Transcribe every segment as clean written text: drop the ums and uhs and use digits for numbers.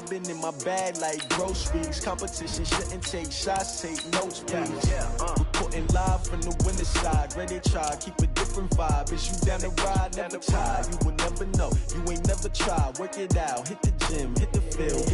I've been in my bag like groceries. Competition shouldn't take shots, take notes, please. Reporting live from the winter side. Ready to try, keep a different vibe. Is you down the ride, never tired. You will never know, you ain't never tried. Work it out, hit the gym, hit the field.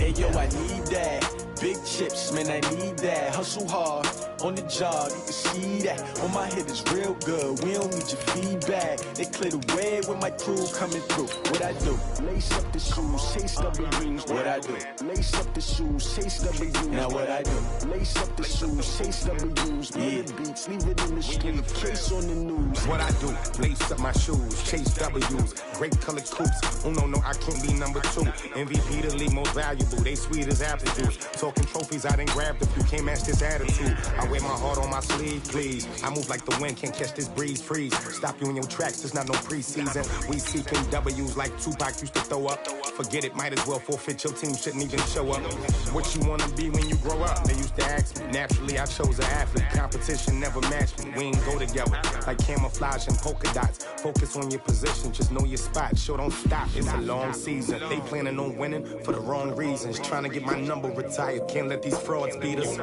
Hey yo, I need that. Big chips, man, I need that. Hustle hard, on the job, you can see that. On my head is real good, we don't need your feedback. They clear the way with my crew coming through. What I do? Lace up the shoes, chase W's. What I do? Lace up the shoes, chase W's. Now what I do? Lace up the shoes, chase W's. Yeah, beats, leave it in the street, case on the news. What I do? Lace up my shoes, chase W's. Great colored coops. Oh no, I can't be number 2. MVP the league most valuable. They sweet as apple juice. Talking trophies, I didn't grab the few. Can't match this attitude. I wear my heart on my sleeve, please. I move like the wind, can't catch this breeze, freeze. Stop you in your tracks, there's not no preseason. We seeking W's like Tupac used to throw up. Forget it, might as well forfeit. Your team shouldn't even show up. What you wanna be when you grow up? They used to ask me. Naturally, I chose an athlete. Competition never matched me. We ain't go together like camouflage and polka dots. Focus on your position, just know your spot. Show don't stop, it's a long season. They planning on winning for the wrong reasons. Trying to get my number retired, can't let these frauds beat us.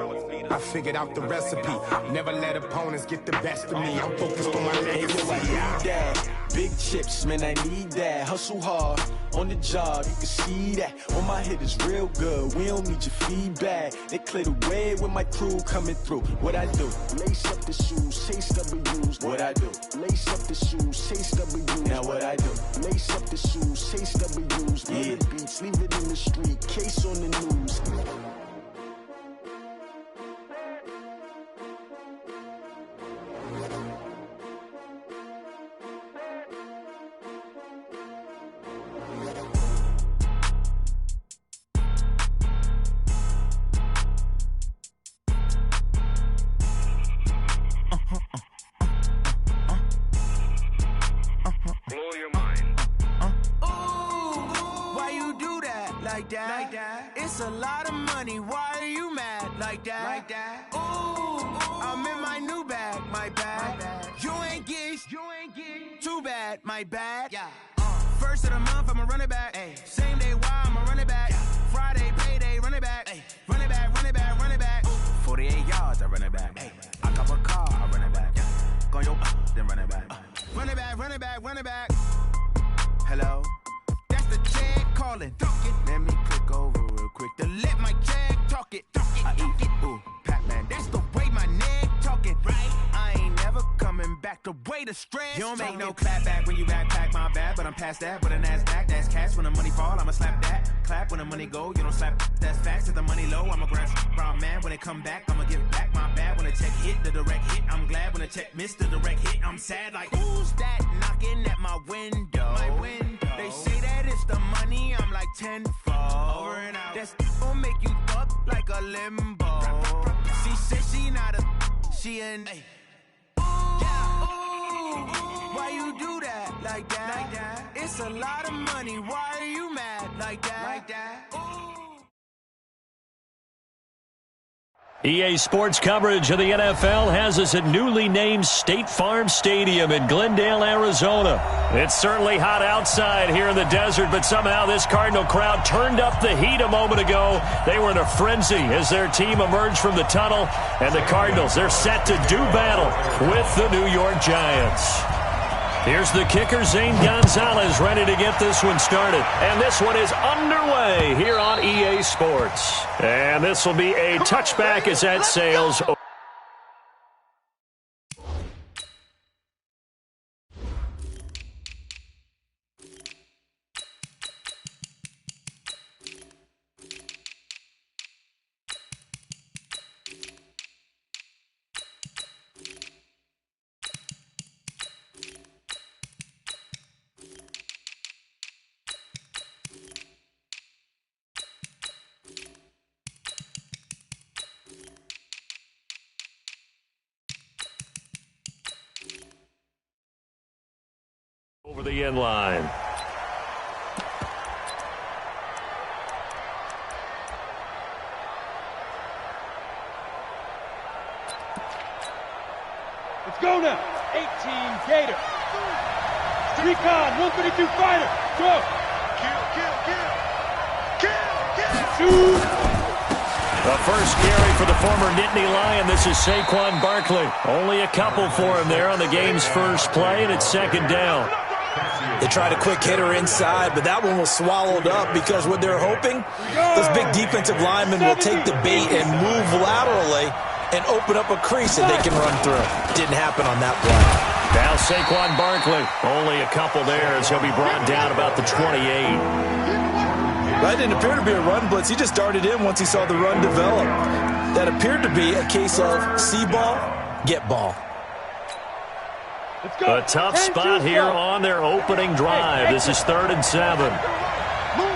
I figured out the recipe. Never let opponents get the best of me. I'm focused on my legacy. I need that. Big chips, man, I need that. Hustle hard, on the job, you can see that. On my head is real good, we don't need your feedback. They clear the way with my crew coming through. What I do? Lace up the shoes, chase W's. What I do? Lace up the shoes, chase W's. Now what I do? Lace up the shoes, chase W's. Yeah, beats, leave it in the street, case on the news. It's a lot of money, why are you mad like that? Ooh, I'm in my new bag, my bag. You ain't get too bad, my bad. First of the month, I'ma run it back. Same day, why I'ma run it back. Friday, payday, run it back. Run it back, run it back, run it back. 48 yards, I run it back. I cop a car, I run it back. Go yo, then run it back. Run it back, run it back, run it back. Hello? That's the check calling. Let me click over real quick to let my check talk it. I eat it, ooh, Pac-Man. That's the way my neck talking, right? I ain't never coming back the way the stress. You don't make no clap back when you backpack, my bad, but I'm past that. With a NASDAQ, that's cash. When the money fall, I'ma slap that. Clap when the money go, you don't slap. That's facts. If the money low, I'ma grab brown man. When it come back, I'ma give back my bad. When the check hit, the direct hit. I'm glad when the check missed the direct hit. I'm sad like, who's that knocking at my window? My window. They say that it's the money, I'm like tenfold. Over and out. That's gon' make you up like a limbo. She said she not a, she an. Ooh, why you do that like that? It's a lot of money, why are you mad like that? EA Sports coverage of the NFL has us at newly named State Farm Stadium in Glendale, Arizona. It's certainly hot outside here in the desert, but somehow this Cardinal crowd turned up the heat a moment ago. They were in a frenzy as their team emerged from the tunnel, and the Cardinals, they're set to do battle with the New York Giants. Here's the kicker, Zane Gonzalez, ready to get this one started. And this one is underway here on EA Sports. And this will be a touchback as that sails. Over the end line. Let's go now. 18 Gator. Recon 132 fighter. Go. Kill. The first carry for the former Nittany Lion. This is Saquon Barkley. Only a couple for him there on the game's first play, and it's second down. They tried a quick hitter inside, but that one was swallowed up because what they're hoping, those big defensive linemen will take the bait and move laterally and open up a crease that they can run through. Didn't happen on that play. Now Saquon Barkley, only a couple there as he'll be brought down about the 28. That didn't appear to be a run blitz. He just darted in once he saw the run develop. That appeared to be a case of see ball, get ball. A tough spot here on their opening drive. This is 3rd and 7. Move.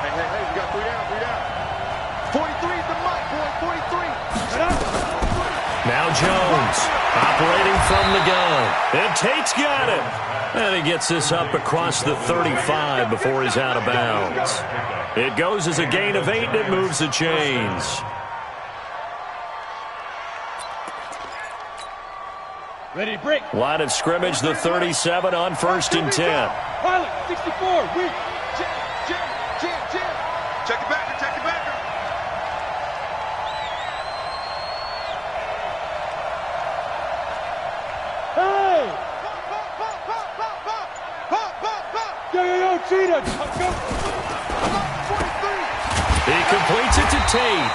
Hey, we got 3 down, 3 down. 43 is the mic, boy, 43. Now Jones, operating from the gun. And Tate's got it. And he gets this up across the 35 before he's out of bounds. It goes as a gain of 8, and it moves the chains. Ready to break. Line of scrimmage, the 37 on 1st and 10. Pilot, 64, weak. Jam. Check it back. Hey! Pop. Yo, Cheetah. Go. He completes it to Tate.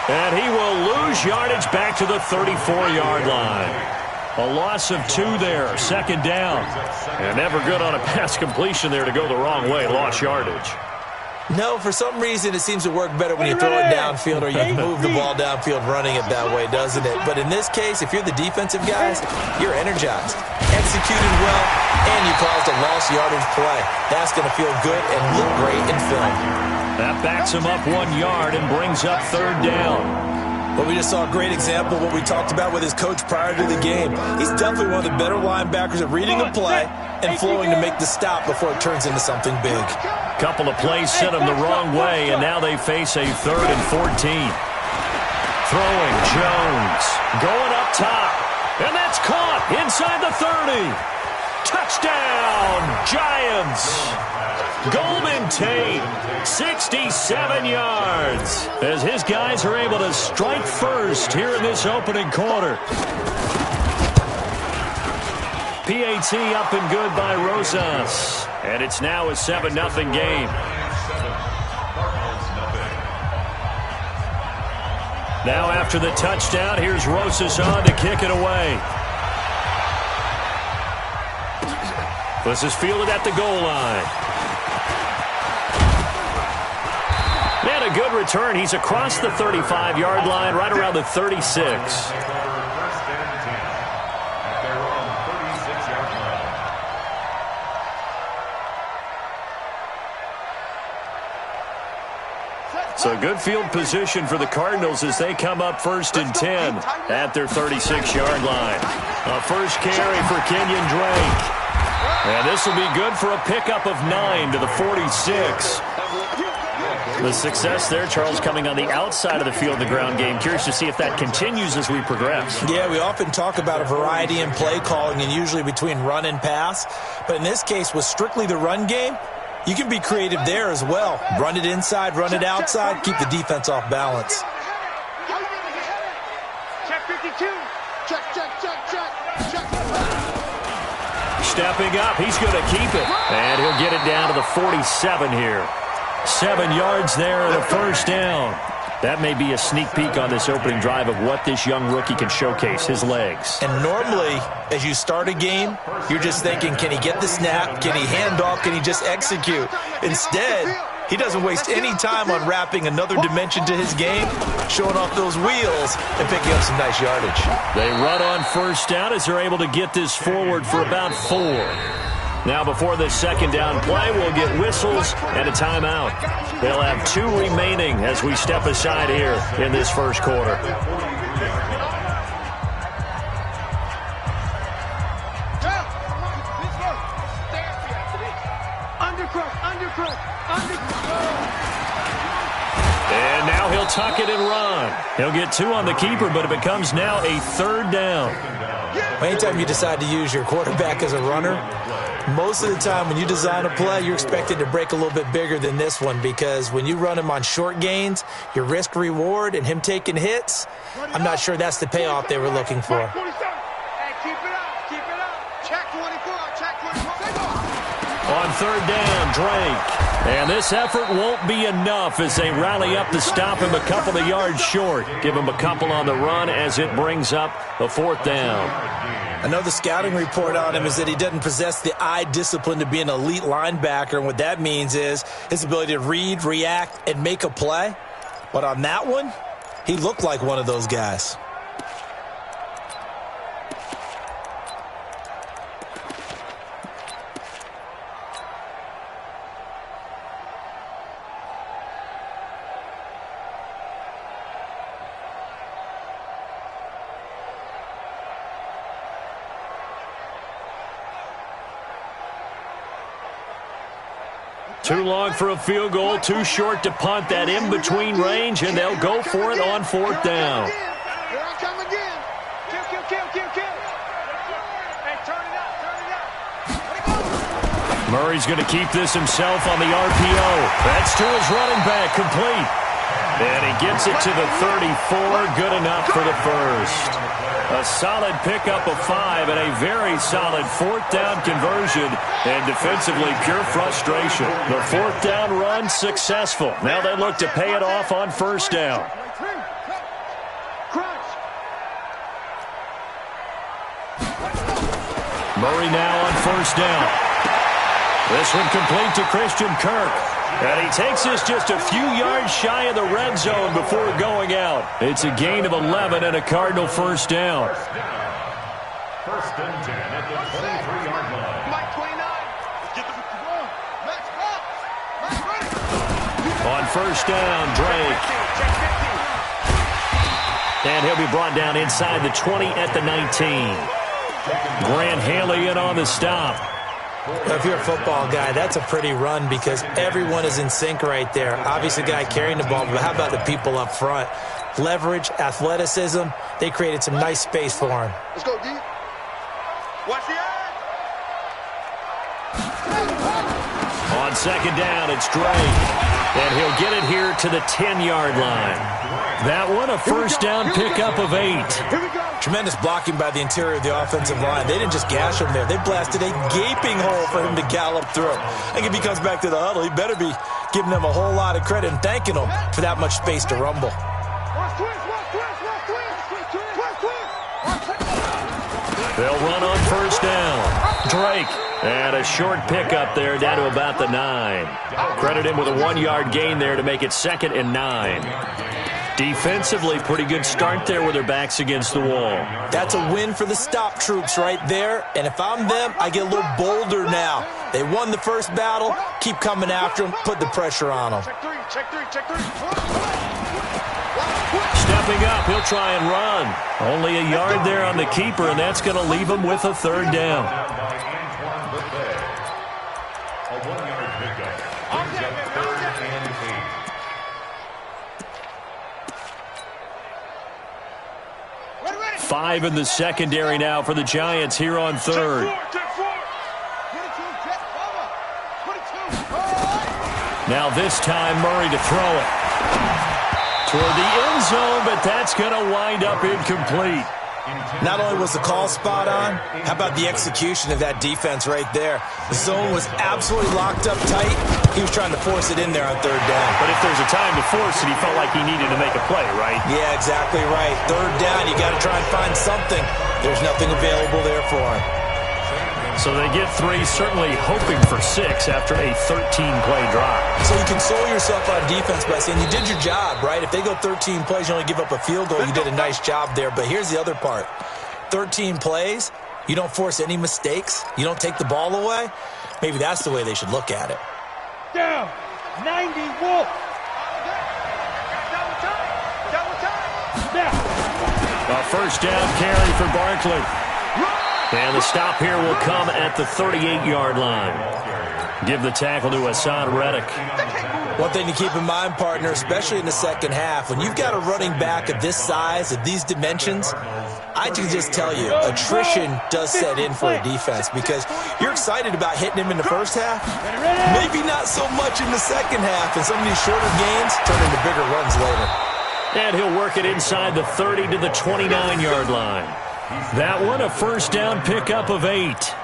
And he will lose yardage back to the 34-yard line. A loss of 2 there, 2nd down. And never good on a pass completion there to go the wrong way, lost yardage. No, for some reason it seems to work better when you throw it downfield or you move the ball downfield running it that way, doesn't it? But in this case, if you're the defensive guys, you're energized, executed well, and you caused a lost yardage play. That's going to feel good and look great in film. That backs him up 1 yard and brings up 3rd down. But we just saw a great example of what we talked about with his coach prior to the game. He's definitely one of the better linebackers at reading a play and flowing to make the stop before it turns into something big. Couple of plays sent him the wrong way, and now they face a 3rd and 14. Throwing Jones, going up top, and that's caught inside the 30. Touchdown, Giants! Golden Tate, 67 yards, as his guys are able to strike first here in this opening quarter. PAT up and good by Rosas, and it's now a 7-0 game. Now after the touchdown, here's Rosas on to kick it away. This is fielded at the goal line. And a good return. He's across the 35-yard line, right around the 36. So good field position for the Cardinals as they come up 1st and 10 at their 36-yard line. A first carry for Kenyon Drake. And this will be good for a pickup of 9 to the 46. The success there, Charles, coming on the outside of the field in the ground game. Curious to see if that continues as we progress. Yeah, we often talk about a variety in play calling and usually between run and pass. But in this case, with strictly the run game, you can be creative there as well. Run it inside, run it outside, keep the defense off balance. Check 52. Check. Stepping up, he's going to keep it. And he'll get it down to the 47 here. 7 yards there and a first down. That may be a sneak peek on this opening drive of what this young rookie can showcase, his legs. And normally, as you start a game, you're just thinking, can he get the snap? Can he hand off? Can he just execute? Instead, he doesn't waste any time on wrapping another dimension to his game, showing off those wheels, and picking up some nice yardage. They run on first down as they're able to get this forward for about 4. Now before this second down play, we'll get whistles and a timeout. They'll have 2 remaining as we step aside here in this first quarter. And now he'll tuck it and run. He'll get 2 on the keeper, but it becomes now a 3rd down. Anytime you decide to use your quarterback as a runner, Most of the time when you design a play, you're expected to break a little bit bigger than this one, because when you run him on short gains, your risk-reward and him taking hits, I'm not sure that's the payoff they were looking for. Hey, keep it up, keep it up. Check 24, check 24. On third down, Drake. And this effort won't be enough as they rally up to stop him a couple of yards short. Give him a couple on the run as it brings up a fourth down. I know the scouting report on him is that he doesn't possess the eye discipline to be an elite linebacker, and what that means is his ability to read, react, and make a play. But on that one, he looked like one of those guys. Too long for a field goal, too short to punt that in-between range, and they'll go for it on fourth down. Here I come again. Kill. Hey, turn it up. Murray's going to keep this himself on the RPO. That's to his running back, complete. And he gets it to the 34, good enough for the first. A solid pickup of 5 and a very solid fourth down conversion, and defensively pure frustration. The fourth down run successful. Now they look to pay it off on first down. Murray now on first down. This one complete to Christian Kirk. And he takes this just a few yards shy of the red zone before going out. It's a gain of 11 and a Cardinal first down. First and 10 at the 23-yard line. Mike 29. Get the ball. Max Fox. Max ready. On first down, Drake. And he'll be brought down inside the 20 at the 19. Grant Haley in on the stop. If you're a football guy, that's a pretty run because everyone is in sync right there. Obviously, the guy carrying the ball, but how about the people up front? Leverage, athleticism, they created some nice space for him. Let's go, D. Watch the edge. On second down, it's Drake. And he'll get it here to the 10-yard line. That one, a first down pickup of 8. Here we go. Tremendous blocking by the interior of the offensive line. They didn't just gash him there. They blasted a gaping hole for him to gallop through. I think if he comes back to the huddle, he better be giving them a whole lot of credit and thanking them for that much space to rumble. They'll run on first down. Drake. And a short pickup there down to about the 9. Credit him with a 1-yard gain there to make it 2nd and 9. Defensively, pretty good start there with their backs against the wall. That's a win for the stop troops right there. And if I'm them, I get a little bolder now. They won the first battle. Keep coming after them. Put the pressure on them. Check three. Stepping up, he'll try and run. Only a yard there on the keeper, and that's going to leave him with a third down. A 1-yard pickup. Brings up 3rd and 8. 5 in the secondary now for the Giants here on third. Now this time Murray to throw it. Toward the end zone, but that's going to wind up incomplete. Not only was the call spot on, how about the execution of that defense right there? The zone was absolutely locked up tight. He was trying to force it in there on third down. But if there's a time to force it, he felt like he needed to make a play, right? Yeah, exactly right. Third down, you got to try and find something. There's nothing available there for him. So they get 3, certainly hoping for 6 after a 13-play drive. So you console yourself on defense by saying you did your job, right? If they go 13 plays, you only give up a field goal, you did a nice job there. But here's the other part. 13 plays, you don't force any mistakes, you don't take the ball away. Maybe that's the way they should look at it. Down. 90 Wolf. Double time. A first down carry for Barkley. And the stop here will come at the 38-yard line. Give the tackle to Hassan Reddick. One thing to keep in mind, partner, especially in the second half, when you've got a running back of this size, of these dimensions, I can just tell you, attrition does set in for a defense because you're excited about hitting him in the first half, maybe not so much in the second half, and some of these shorter gains turn into bigger runs later. And he'll work it inside the 30 to the 29-yard line. That one, a first down pickup of 8.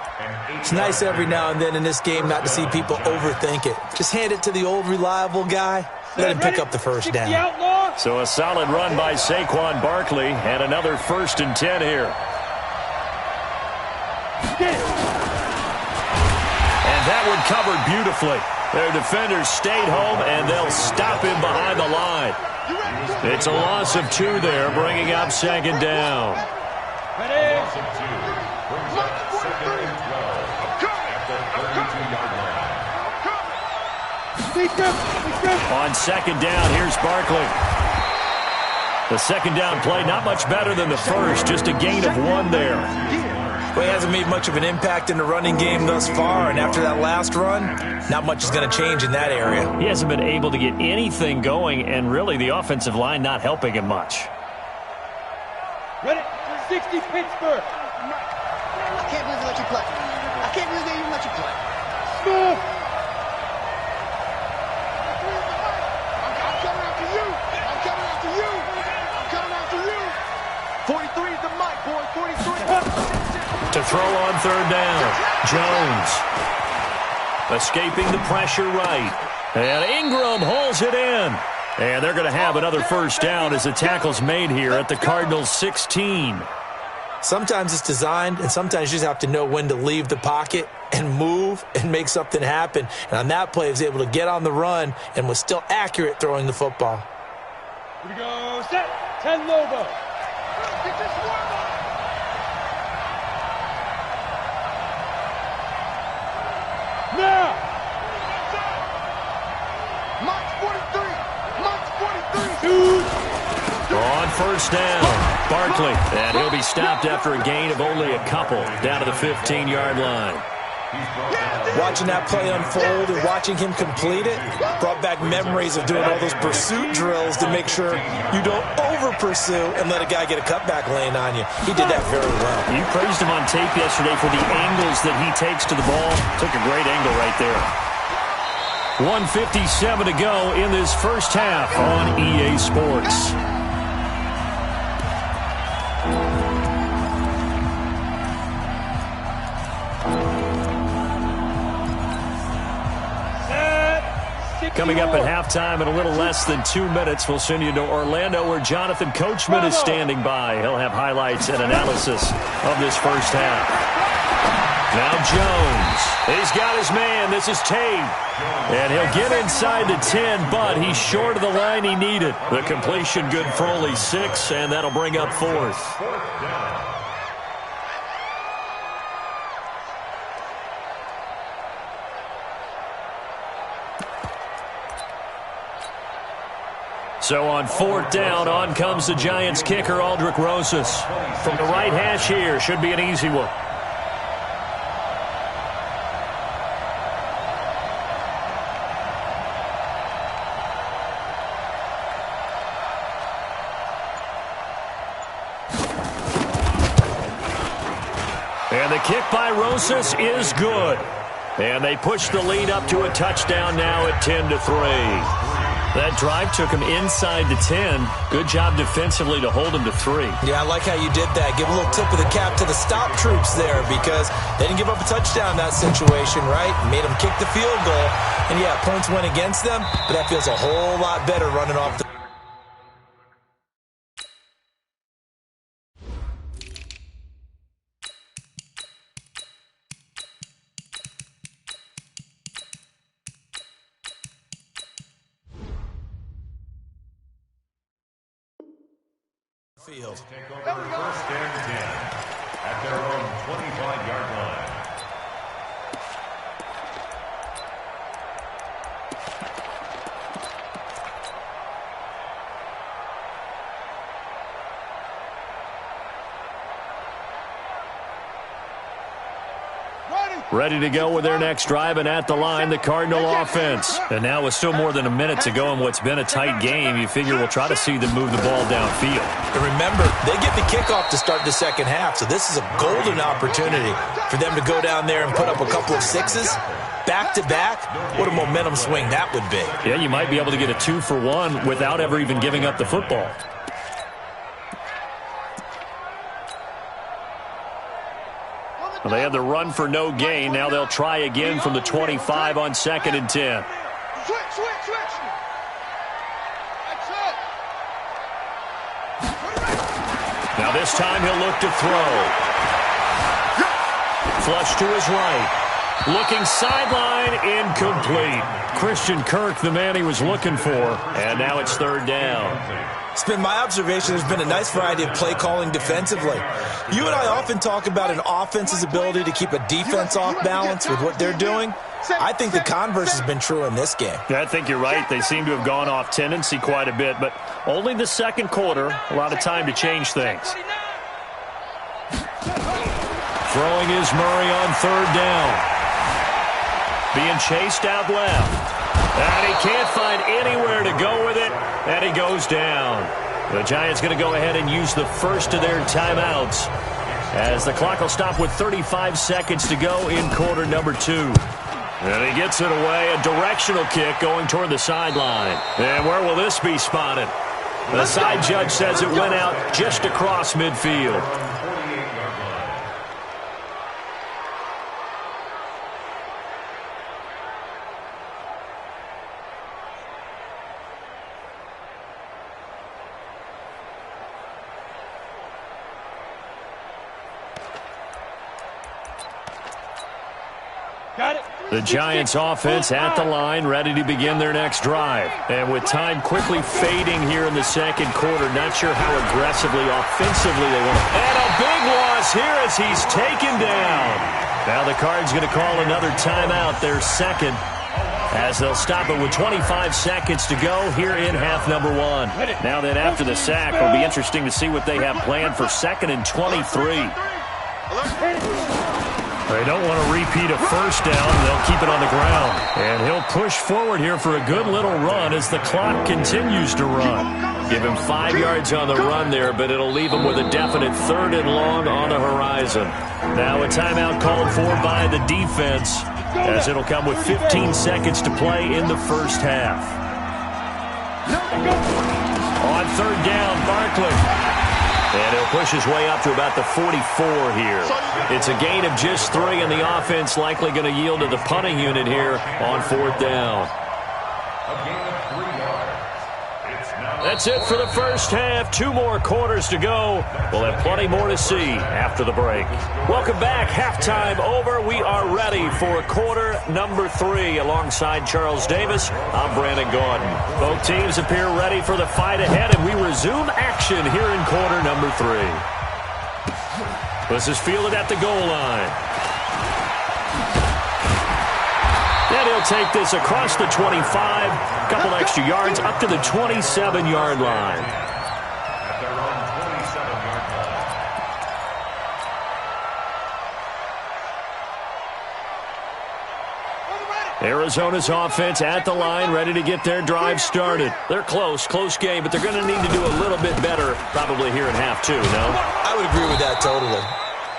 It's nice every now and then in this game not to see people overthink it. Just hand it to the old reliable guy, let him pick up the first down. So a solid run by Saquon Barkley, and another 1st and 10 here. And that one covered beautifully. Their defenders stayed home, and they'll stop him behind the line. It's a loss of 2 there, bringing up 2nd down. Loss of 2 brings up 2nd and 12 at the 32-yard line. On 2nd down, here's Barkley. The 2nd down play, not much better than the first, just a gain of 1 there. Well, he hasn't made much of an impact in the running game thus far, and after that last run, not much is going to change in that area. He hasn't been able to get anything going, and really the offensive line not helping him much. Ready? 60 Pittsburgh. I can't believe they let you play. I can't believe they even let you play. Smooth. I'm coming after you. I'm coming after you. I'm coming after you. 43 is the mic, boy. 43. To throw on 3rd down, Jones. Escaping the pressure right. And Ingram hauls it in. And they're going to have another first down as the tackle's made here at the Cardinals' 16. Sometimes it's designed, and sometimes you just have to know when to leave the pocket and move and make something happen. And on that play, he was able to get on the run and was still accurate throwing the football. Here we go. Set. 10 Lobo. Get this one. Now. Mike's 43. Mike's 43. On 1st down, Barkley. And he'll be stopped after a gain of only a couple down to the 15-yard line. Watching that play unfold and watching him complete it brought back memories of doing all those pursuit drills to make sure you don't over-pursue and let a guy get a cutback lane on you. He did that very well. You praised him on tape yesterday for the angles that he takes to the ball. Took a great angle right there. 1:57 to go in this first half on EA Sports. Coming up at halftime in a little less than 2 minutes, we'll send you to Orlando where Jonathan Coachman is standing by. He'll have highlights and analysis of this first half. Now Jones. He's got his man. This is Tate. And he'll get inside the 10, but he's short of the line he needed. The completion good for only 6, and that'll bring up 4th. So on 4th down, on comes the Giants kicker, Aldrick Rosas. From the right hash here, should be an easy one. And the kick by Rosas is good. And they push the lead up to a touchdown now at 10-3. That drive took him inside the 10. Good job defensively to hold him to 3. Yeah, I like how you did that. Give a little tip of the cap to the stop troops there because they didn't give up a touchdown in that situation, right? Made them kick the field goal. And, yeah, points went against them, but that feels a whole lot better running off the field. Take over 1st and 10 at their own 25-yard line. ready to go with their next drive, and at the line, the Cardinal offense. And now with still more than a minute to go in what's been a tight game, you figure we'll try to see them move the ball downfield. And remember, they get the kickoff to start the second half, so this is a golden opportunity for them to go down there and put up a couple of sixes. Back-to-back, what a momentum swing that would be. Yeah, you might be able to get a 2-for-1 without ever even giving up the football. Well, they had the run for no gain. Now they'll try again from the 25 on 2nd and 10. Switch. Now this time he'll look to throw. Flush to his right. Looking sideline, incomplete. Christian Kirk, the man he was looking for. And now it's 3rd down. It's been my observation there's been a nice variety of play calling defensively. You and I often talk about an offense's ability to keep a defense off balance with what they're doing. I think the converse has been true in this game. Yeah, I think you're right. They seem to have gone off tendency quite a bit, but only the second quarter, a lot of time to change things. Throwing is Murray on 3rd down. Being chased out left. And he can't find anywhere to go with it, and he goes down. The Giants going to go ahead and use the first of their timeouts as the clock will stop with 35 seconds to go in quarter number 2. And he gets it away, a directional kick going toward the sideline. And where will this be spotted? The side judge says it went out just across midfield. The Giants offense at the line, ready to begin their next drive. And with time quickly fading here in the second quarter, not sure how aggressively, offensively they want to. And a big loss here as he's taken down. Now the Cards going to call another timeout, their second, as they'll stop it with 25 seconds to go here in half number 1. Now then after the sack, it'll be interesting to see what they have planned for 2nd and 23. They don't want to repeat a first down. They'll keep it on the ground. And he'll push forward here for a good little run as the clock continues to run. Give him 5 yards on the run there, but it'll leave him with a definite 3rd and long on the horizon. Now a timeout called for by the defense as it'll come with 15 seconds to play in the first half. On 3rd down, Barkley. And he'll push his way up to about the 44 here. It's a gain of just 3, and the offense likely going to yield to the punting unit here on 4th down. That's it for the first half. 2 more quarters to go. We'll have plenty more to see after the break. Welcome back. Halftime over. We are ready for quarter number 3. Alongside Charles Davis, I'm Brandon Gordon. Both teams appear ready for the fight ahead, and we resume action here in quarter number 3. This is fielded at the goal line. And he'll take this across the 25, a couple extra yards, up to the 27-yard line. Arizona's offense at the line, ready to get their drive started. They're close game, but they're going to need to do a little bit better probably here in half 2, no? I would agree with that totally.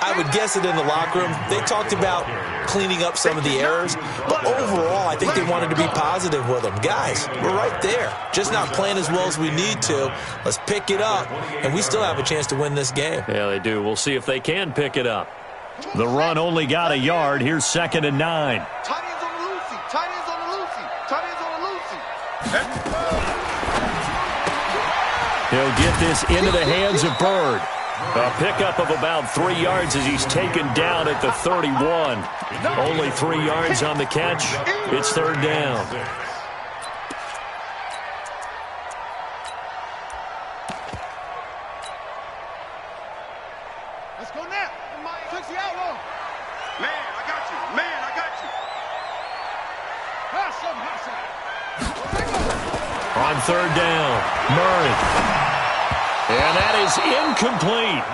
I would guess it in the locker room. They talked about cleaning up some of the errors, but overall, I think they wanted to be positive with them. Guys, we're right there. Just not playing as well as we need to. Let's pick it up, and we still have a chance to win this game. Yeah, they do. We'll see if they can pick it up. The run only got a yard. Here's 2nd and 9. Tight ends on the Lucy. Tight ends on the Lucy. Tight ends on the Lucy. He'll get this into the hands of Bird. A pickup of about 3 yards as he's taken down at the 31. Only 3 yards on the catch. It's 3rd down. Let's go now. Took you out long. Man, I got you. Man, I got you. On 3rd down, Murray. And that is incomplete.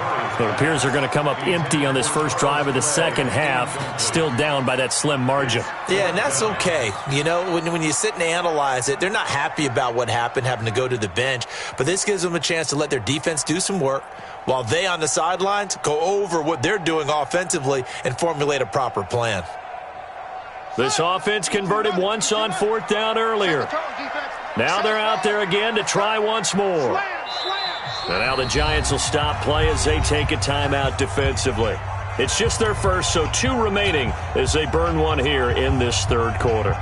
It appears they're going to come up empty on this first drive of the second half, still down by that slim margin. Yeah, and that's okay. You know, when you sit and analyze it, they're not happy about what happened, having to go to the bench. But this gives them a chance to let their defense do some work while they on the sidelines go over what they're doing offensively and formulate a proper plan. This offense converted once on fourth down earlier. Now they're out there again to try once more. And now the Giants will stop play as they take a timeout defensively. It's just their first, so 2 remaining as they burn one here in this third quarter.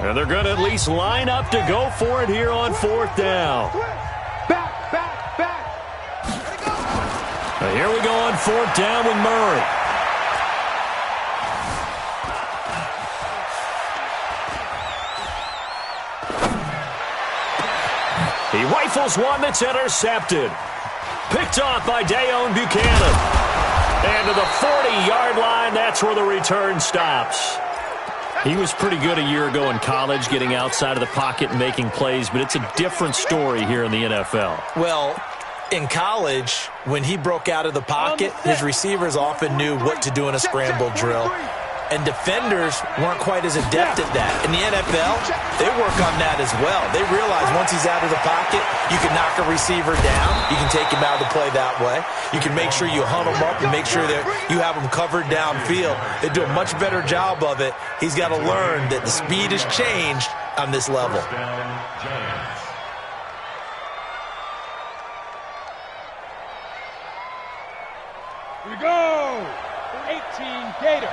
And they're going to at least line up to go for it here on fourth down. Now here we go on fourth down with Murray. He rifles one that's intercepted. Picked off by Dayon Buchanan. And to the 40-yard line, that's where the return stops. He was pretty good a year ago in college, getting outside of the pocket and making plays, but it's a different story here in the NFL. Well, in college, when he broke out of the pocket, his receivers often knew what to do in a scramble drill. And defenders weren't quite as adept at that. In the NFL, they work on that as well. They realize once he's out of the pocket, you can knock a receiver down. You can take him out of the play that way. You can make sure you hunt him up and make sure that you have him covered downfield. They do a much better job of it. He's got to learn that the speed has changed on this level. Here we go. 18 Gator.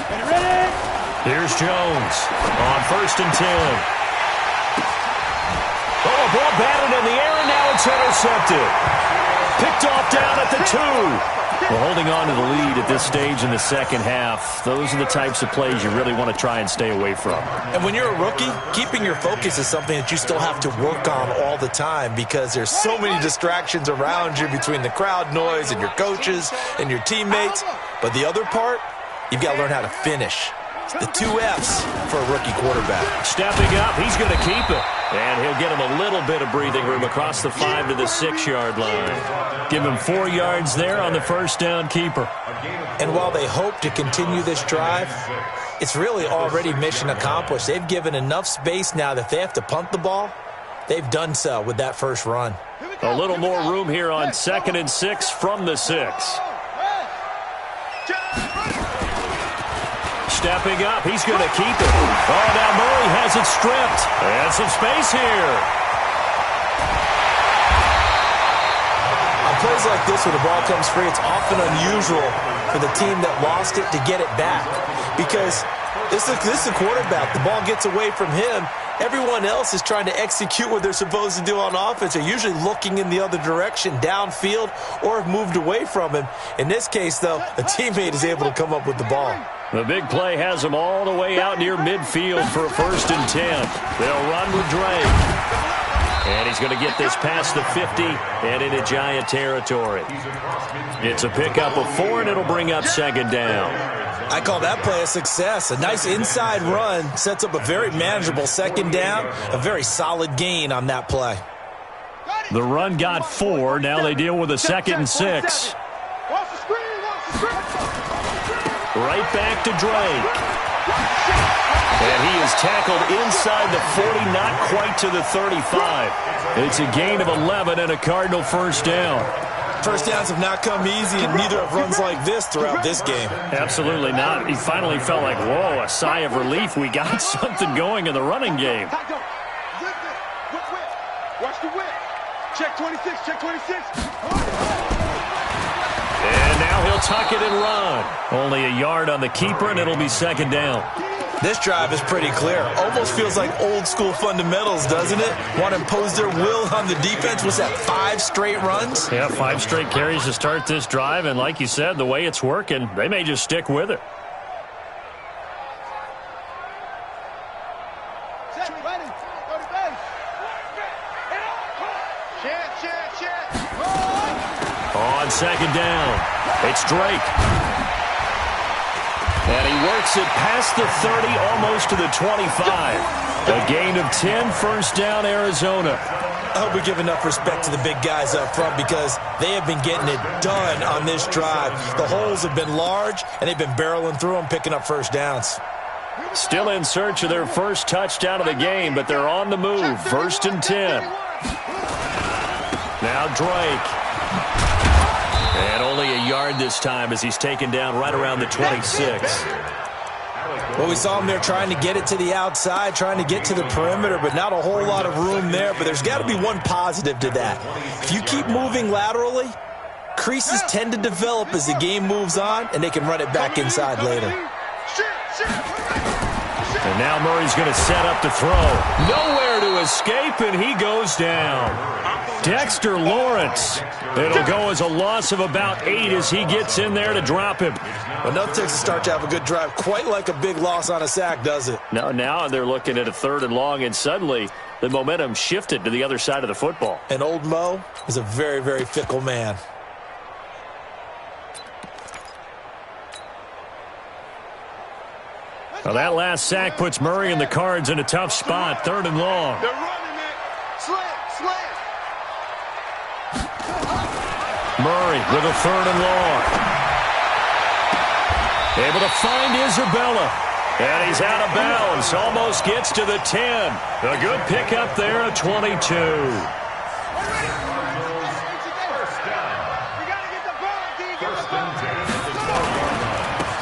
Get ready. Here's Jones on 1st and 10. Oh, a ball batted in the air, and now it's intercepted. Picked off down at the 2. Well, holding on to the lead at this stage in the second half, those are the types of plays you really want to try and stay away from. And when you're a rookie, keeping your focus is something that you still have to work on all the time because there's so many distractions around you between the crowd noise and your coaches and your teammates. But the other part, you've got to learn how to finish. The 2 F's for a rookie quarterback. Stepping up, he's going to keep it. And he'll get him a little bit of breathing room across the 5 to the 6-yard line. Give him 4 yards there on the first down keeper. And while they hope to continue this drive, it's really already mission accomplished. They've given enough space now that they have to punt the ball. They've done so with that first run. A little more room here on 2nd and 6 from the 6. Stepping up, he's going to keep it. Oh, now Murray has it stripped. And some space here. On plays like this where the ball comes free, it's often unusual for the team that lost it to get it back. Because this is a quarterback. The ball gets away from him. Everyone else is trying to execute what they're supposed to do on offense. They're usually looking in the other direction, downfield, or have moved away from him. In this case, though, a teammate is able to come up with the ball. The big play has them all the way out near midfield for a 1st and 10. They'll run with Drake. And he's going to get this past the 50 and into Giant territory. It's a pickup of 4, and it'll bring up 2nd down. I call that play a success. A nice inside run sets up a very manageable 2nd down, a very solid gain on that play. The run got 4. Now they deal with a 2nd and 6. Right back to Drake. And he is tackled inside the 40, not quite to the 35. It's a gain of 11 and a Cardinal first down. First downs have not come easy, and neither have runs like this throughout this game. Absolutely not. He finally felt like, whoa, a sigh of relief. We got something going in the running game. Watch the whip. Check 26, check 26. And now he'll tuck it and run. Only a yard on the keeper, and it'll be 2nd down. This drive is pretty clear. Almost feels like old school fundamentals, doesn't it? Want to impose their will on the defense. Was that 5 straight runs? Yeah, 5 straight carries to start this drive, and like you said, the way it's working, they may just stick with it. On 2nd down, it's Drake. And he works it past the 30, almost to the 25. A gain of 10, first down, Arizona. I hope we give enough respect to the big guys up front because they have been getting it done on this drive. The holes have been large, and they've been barreling through them, picking up first downs. Still in search of their first touchdown of the game, but they're on the move. First and 10. Now Drake. And only a yard this time as he's taken down right around the 26. Well, we saw him there trying to get it to the outside, trying to get to the perimeter, but not a whole lot of room there. But there's got to be one positive to that. If you keep moving laterally, creases tend to develop as the game moves on, and they can run it back inside later. And now Murray's going to set up to throw. Nowhere to escape, and he goes down. Dexter Lawrence. It'll go as a loss of about 8 as he gets in there to drop him. Well, nothing takes a start to have a good drive quite like a big loss on a sack, does it? No, now they're looking at a 3rd and long, and suddenly the momentum shifted to the other side of the football. And old Mo is a very, very fickle man. Well, that last sack puts Murray and the Cards in a tough spot. 3rd and long. They're running it. Slam. Murray with a 3rd and long. Able to find Isabella. And he's out of bounds. Almost gets to the 10. A good pickup there at 22.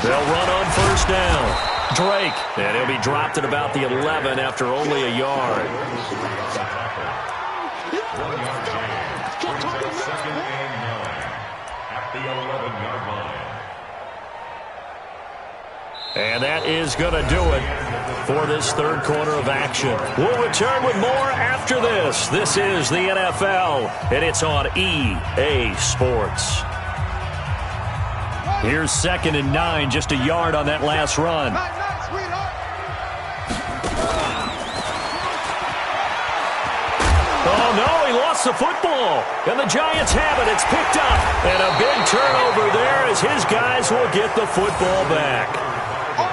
They'll run on first down. Drake. And he'll be dropped at about the 11 after only a yard. Second and 9 at the 11-yard line. And that is going to do it for this 3rd quarter of action. We'll return with more after this. This is the NFL, and it's on EA Sports. Here's 2nd and 9, just a yard on that last run. Oh, no, he lost the football. And the Giants have it. It's picked up. And a big turnover there as his guys will get the football back.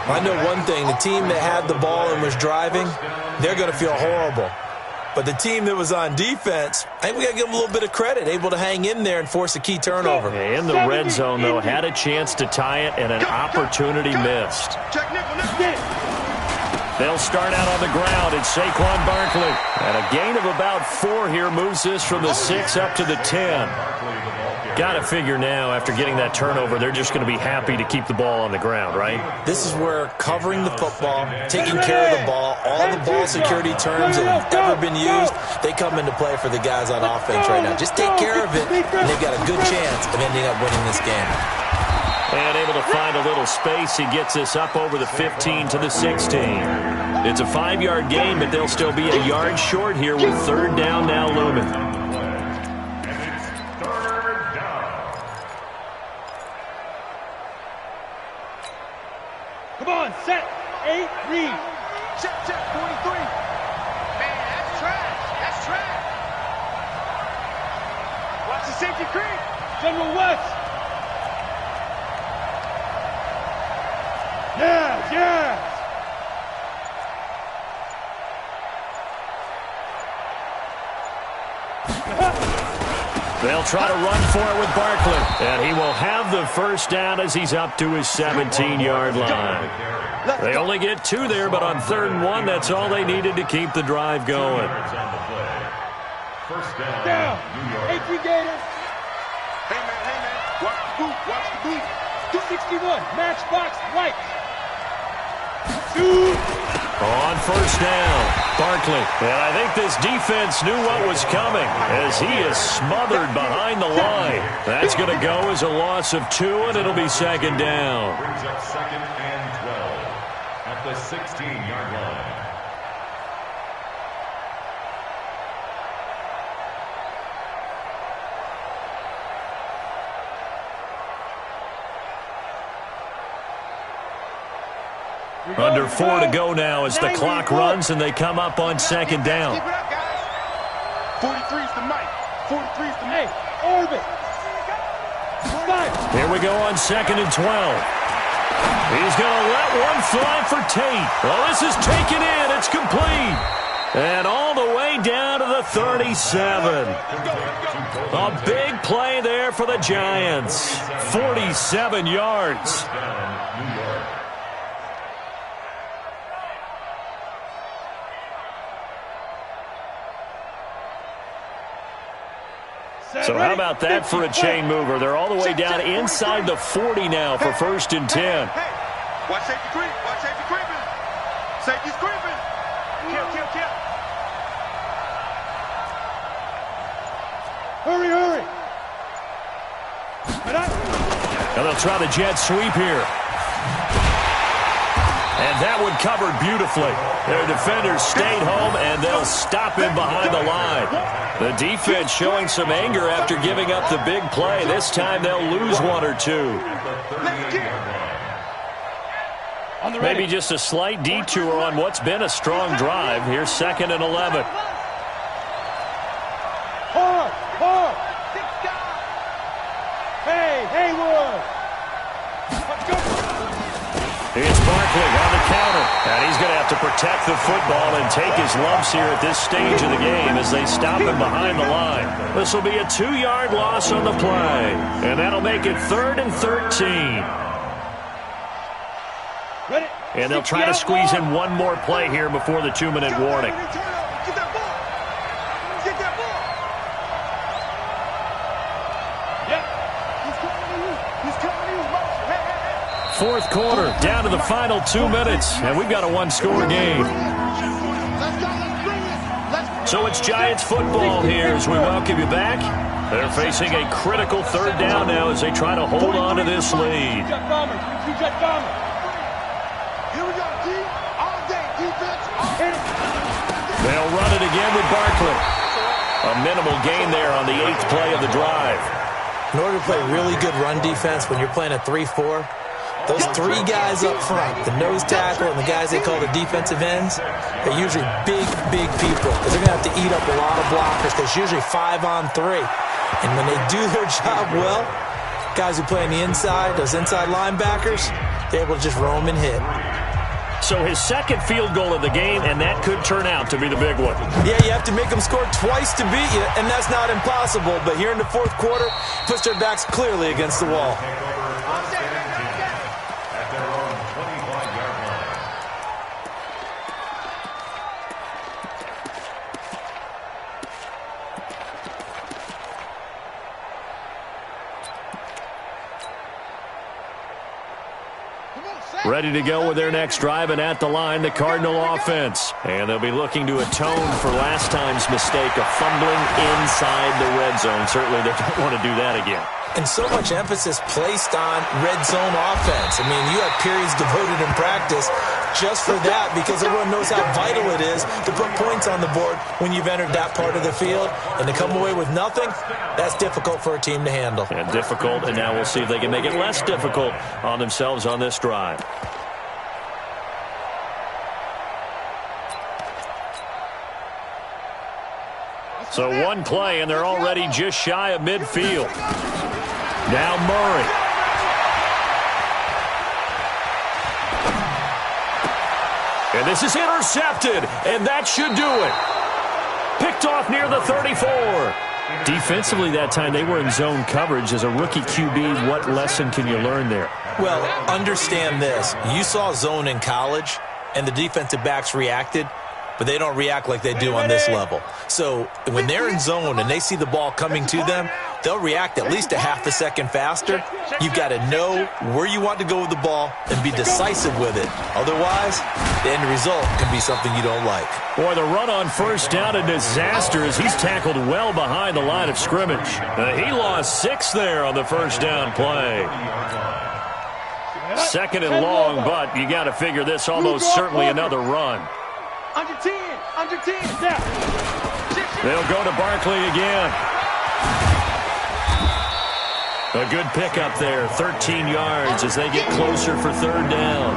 I know one thing. The team that had the ball and was driving, they're going to feel horrible. But the team that was on defense, I think we got to give them a little bit of credit, able to hang in there and force a key turnover. In the red zone, though, had a chance to tie it and an opportunity missed. They'll start out on the ground. It's Saquon Barkley. And a gain of about 4 here moves this from the 6 up to the 10. Got to figure now, after getting that turnover, they're just going to be happy to keep the ball on the ground, right? This is where covering the football, taking care of the ball, all the ball security terms that have ever been used, they come into play for the guys on offense right now. Just take care of it, and they've got a good chance of ending up winning this game. And able to find a little space. He gets this up over the 15 to the 16. It's a 5-yard gain, but they'll still be a yard short here with 3rd down now looming. Come on, set, 8, read. Check, 43. Man, that's trash. Watch the safety creep. General West. Yes. They'll try to run for it with Barkley. And he will have the first down as he's up to his 17-yard line. They only get 2 there, but on 3rd and 1, that's all they needed to keep the drive going. First Down. 18 Gators. Hey, man. Watch the boot. 261, matchbox light. On first down, Barkley. And I think this defense knew what was coming as he is smothered behind the line. That's going to go as a loss of 2, and it'll be 2nd down. Brings up 2nd and 12 at the 16-yard line. Under 4 to go now as the clock runs and they come up on 2nd down. Keep it up, guys. 43's the mic. 43's the mic. Orbit. 5. Here we go on 2nd and 12. He's going to let one fly for Tate. Oh, this is taken in. It's complete. And all the way down to the 37. A big play there for the Giants. 47 yards. So how about that for a chain mover? They're all the way down inside the 40 now for 1st and 10. Watch safety creep. Watch safety creeping. Safety's creeping. Kill. Hurry. Now they'll try the jet sweep here. And that one covered beautifully. Their defenders stayed home, and they'll stop him behind the line. The defense showing some anger after giving up the big play. This time they'll lose one or two. Maybe just a slight detour on what's been a strong drive. Here's 2nd and 11. Hard. Hey, Haywood. Let's go. It's Barkley on the counter. And he's going to have to protect the football and take his lumps here at this stage of the game as they stop him behind the line. This will be a 2-yard loss on the play. And that'll make it 3rd and 13. Ready? And they'll try to squeeze in one more play here before the 2-minute warning. Get that ball. He's coming to you. Fourth quarter, down to the final 2 minutes, and we've got a one-score game. So it's Giants football here as we welcome you back. They're facing a critical 3rd down now as they try to hold on to this lead. Here we go, D. All day, defense. They'll run it again with Barkley. A minimal gain there on the 8th play of the drive. In order to play really good run defense when you're playing a 3-4, those 3 guys up front, the nose tackle and the guys they call the defensive ends, they're usually big people because they're going to have to eat up a lot of blockers because it's usually 5 on 3. And when they do their job well, guys who play on the inside, those inside linebackers, they're able to just roam and hit. So his 2nd field goal of the game, and that could turn out to be the big one. Yeah, you have to make them score twice to beat you, and that's not impossible. But here in the 4th quarter, puts their backs clearly against the wall. Ready to go with their next drive, and at the line, the Cardinal offense. And they'll be looking to atone for last time's mistake of fumbling inside the red zone. Certainly they don't want to do that again. And so much emphasis placed on red zone offense. I mean, you have periods devoted in practice just for that because everyone knows how vital it is to put points on the board when you've entered that part of the field. And to come away with nothing, that's difficult for a team to handle. And difficult, and now we'll see if they can make it less difficult on themselves on this drive. So one play, and they're already just shy of midfield. Now Murray. And this is intercepted, and that should do it. Picked off near the 34. Defensively that time, they were in zone coverage. As a rookie QB, what lesson can you learn there? Well, understand this. You saw zone in college, and the defensive backs reacted, but they don't react like they do on this level. So when they're in zone and they see the ball coming to them, they'll react at least a half a second faster. You've got to know where you want to go with the ball and be decisive with it. Otherwise, the end result can be something you don't like. Boy, the run on first down, a disaster as he's tackled well behind the line of scrimmage. He lost 6 there on the first down play. 2nd and long, but you got to figure this almost certainly another run. Under 10. They'll go to Barkley again. A good pickup there, 13 yards as they get closer for 3rd down.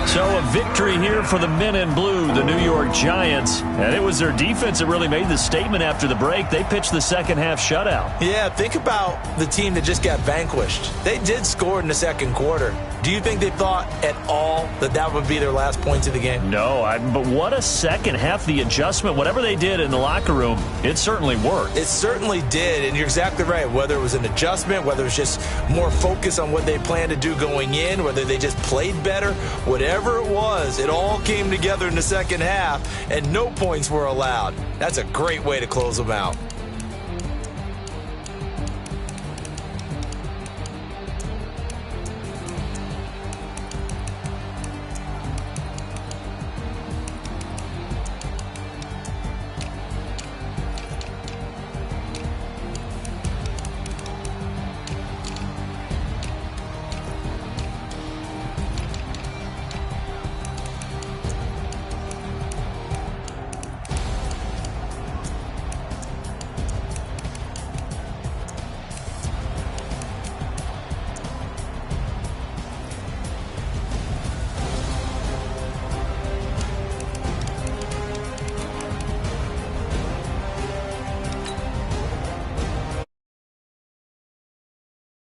So a victory here for the men in blue, the New York Giants. And it was their defense that really made the statement after the break. They pitched the second-half shutout. Yeah, think about the team that just got vanquished. They did score in the second quarter. Do you think they thought at all that that would be their last points of the game? No, but what a second half. The adjustment, whatever they did in the locker room, it certainly worked. It certainly did, and you're exactly right. Whether it was an adjustment, whether it was just more focus on what they planned to do going in, whether they just played better, whatever it was, it all came together in the second half, and no points were allowed. That's a great way to close them out.